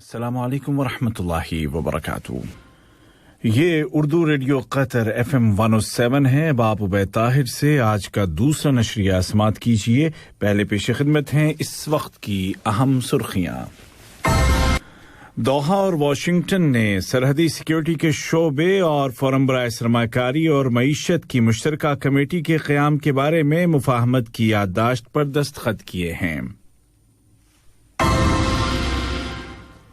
السلام علیکم ورحمۃ اللہ وبرکاتہ۔ یہ اردو ریڈیو قطر FM 107 ہے۔ اب عبید طاہر سے آج کا دوسرا نشریہ سماعت کیجیے۔ پہلے پیش خدمت ہیں اس وقت کی اہم سرخیاں۔ دوحہ اور واشنگٹن نے سرحدی سیکیورٹی کے شعبے اور فورم برائے سرمایہ کاری اور معیشت کی مشترکہ کمیٹی کے قیام کے بارے میں مفاہمت کی یادداشت پر دستخط کیے ہیں۔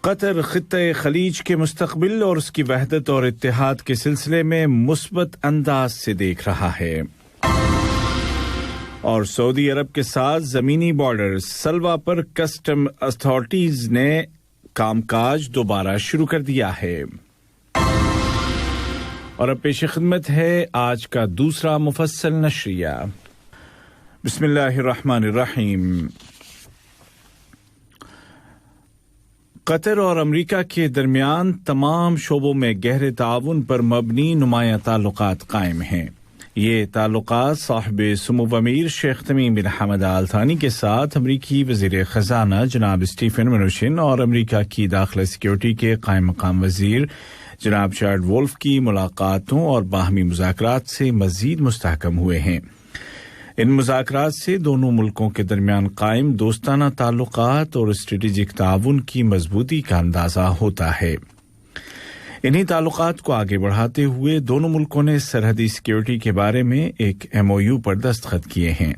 قطر خطۂ خلیج کے مستقبل اور اس کی وحدت اور اتحاد کے سلسلے میں مثبت انداز سے دیکھ رہا ہے۔ اور سعودی عرب کے ساتھ زمینی بارڈر سلوا پر کسٹم اتھارٹیز نے کام کاج دوبارہ شروع کر دیا ہے۔ اور اب پیش خدمت ہے آج کا دوسرا مفصل نشریہ۔ بسم اللہ الرحمن الرحیم۔ قطر اور امریکہ کے درمیان تمام شعبوں میں گہرے تعاون پر مبنی نمایاں تعلقات قائم ہیں۔ یہ تعلقات صاحب سمو امیر شیخ تمیم بن حمد آل ثانی کے ساتھ امریکی وزیر خزانہ جناب اسٹیفن منوچن اور امریکہ کی داخلہ سیکیورٹی کے قائم مقام وزیر جناب چارلز وولف کی ملاقاتوں اور باہمی مذاکرات سے مزید مستحکم ہوئے ہیں۔ ان مذاکرات سے دونوں ملکوں کے درمیان قائم دوستانہ تعلقات اور اسٹریٹجک تعاون کی مضبوطی کا اندازہ ہوتا ہے۔ انہی تعلقات کو آگے بڑھاتے ہوئے دونوں ملکوں نے سرحدی سیکیورٹی کے بارے میں ایک MOU پر دستخط کیے ہیں۔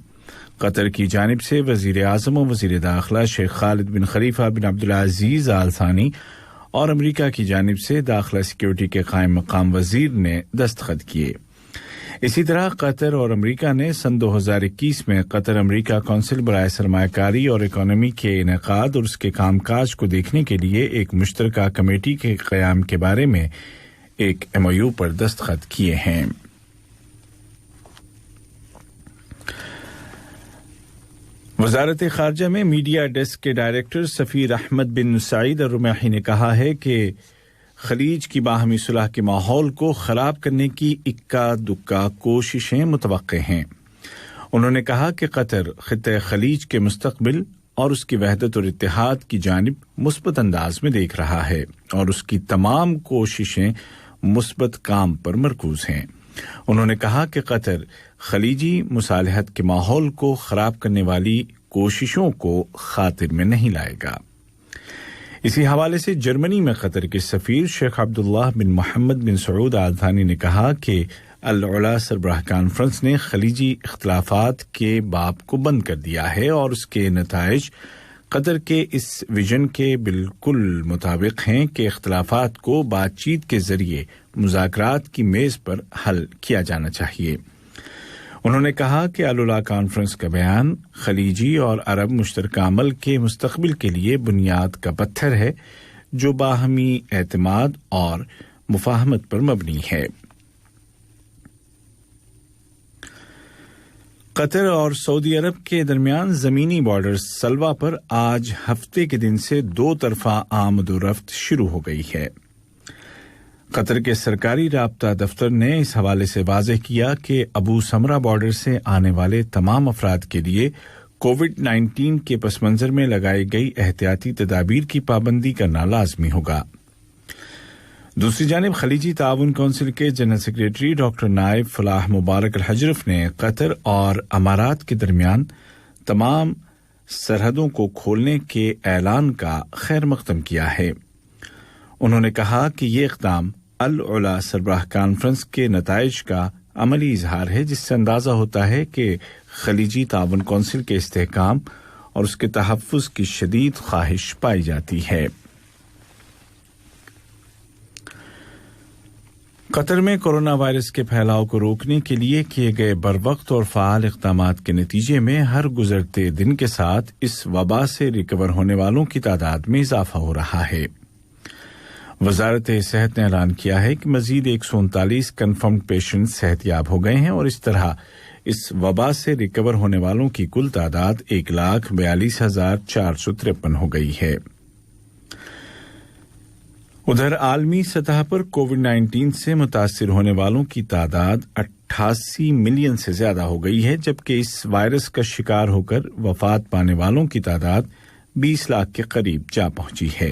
قطر کی جانب سے وزیر اعظم و وزیر داخلہ شیخ خالد بن خلیفہ بن عبدالعزیز آل ثانی اور امریکہ کی جانب سے داخلہ سیکیورٹی کے قائم مقام وزیر نے دستخط کیے۔ اسی طرح قطر اور امریکہ نے سن 2021 میں قطر امریکہ کونسل برائے سرمایہ کاری اور اکانومی کے انعقاد اور اس کے کام کاج کو دیکھنے کے لیے ایک مشترکہ کمیٹی کے قیام کے بارے میں ایک MOU پر دستخط کیے ہیں۔ وزارت خارجہ میں میڈیا ڈیسک کے ڈائریکٹر سفیر احمد بن سعید الرماحی نے کہا ہے کہ خلیج کی باہمی صلح کے ماحول کو خراب کرنے کی اکا دکا کوششیں متوقع ہیں۔ انہوں نے کہا کہ قطر خطۂ خلیج کے مستقبل اور اس کی وحدت اور اتحاد کی جانب مثبت انداز میں دیکھ رہا ہے اور اس کی تمام کوششیں مثبت کام پر مرکوز ہیں۔ انہوں نے کہا کہ قطر خلیجی مصالحت کے ماحول کو خراب کرنے والی کوششوں کو خاطر میں نہیں لائے گا۔ اسی حوالے سے جرمنی میں قطر کے سفیر شیخ عبداللہ بن محمد بن سعود آل ثانی نے کہا کہ العلا سربراہ کانفرنس نے خلیجی اختلافات کے باب کو بند کر دیا ہے اور اس کے نتائج قطر کے اس ویژن کے بالکل مطابق ہیں کہ اختلافات کو بات چیت کے ذریعے مذاکرات کی میز پر حل کیا جانا چاہیے۔ انہوں نے کہا کہ العلا کانفرنس کا بیان خلیجی اور عرب مشترکہ عمل کے مستقبل کے لیے بنیاد کا پتھر ہے جو باہمی اعتماد اور مفاہمت پر مبنی ہے۔ قطر اور سعودی عرب کے درمیان زمینی بارڈر سلوا پر آج ہفتے کے دن سے دو طرفہ آمد و رفت شروع ہو گئی ہے۔ قطر کے سرکاری رابطہ دفتر نے اس حوالے سے واضح کیا کہ ابو سمرہ بارڈر سے آنے والے تمام افراد کے لیے کووڈ-19 کے پس منظر میں لگائی گئی احتیاطی تدابیر کی پابندی کرنا لازمی ہوگا۔ دوسری جانب خلیجی تعاون کونسل کے جنرل سیکریٹری ڈاکٹر نائب فلاح مبارک الحجرف نے قطر اور امارات کے درمیان تمام سرحدوں کو کھولنے کے اعلان کا خیر مقدم کیا ہے۔ انہوں نے کہا کہ یہ اقدام العلا سربراہ کانفرنس کے نتائج کا عملی اظہار ہے جس سے اندازہ ہوتا ہے کہ خلیجی تعاون کونسل کے استحکام اور اس کے تحفظ کی شدید خواہش پائی جاتی ہے۔ قطر میں کورونا وائرس کے پھیلاؤ کو روکنے کے لیے کیے گئے بروقت اور فعال اقدامات کے نتیجے میں ہر گزرتے دن کے ساتھ اس وبا سے ریکور ہونے والوں کی تعداد میں اضافہ ہو رہا ہے۔ وزارت صحت نے اعلان کیا ہے کہ مزید 139 کنفرمڈ پیشنٹ صحت یاب ہو گئے ہیں اور اس طرح اس وبا سے ریکور ہونے والوں کی کل تعداد 1,42,453 ہو گئی ہے۔ ادھر عالمی سطح پر کووڈ-19 سے متاثر ہونے والوں کی تعداد 88 ملین سے زیادہ ہو گئی ہے جبکہ اس وائرس کا شکار ہو کر وفات پانے والوں کی تعداد 20 لاکھ کے قریب جا پہنچی ہے۔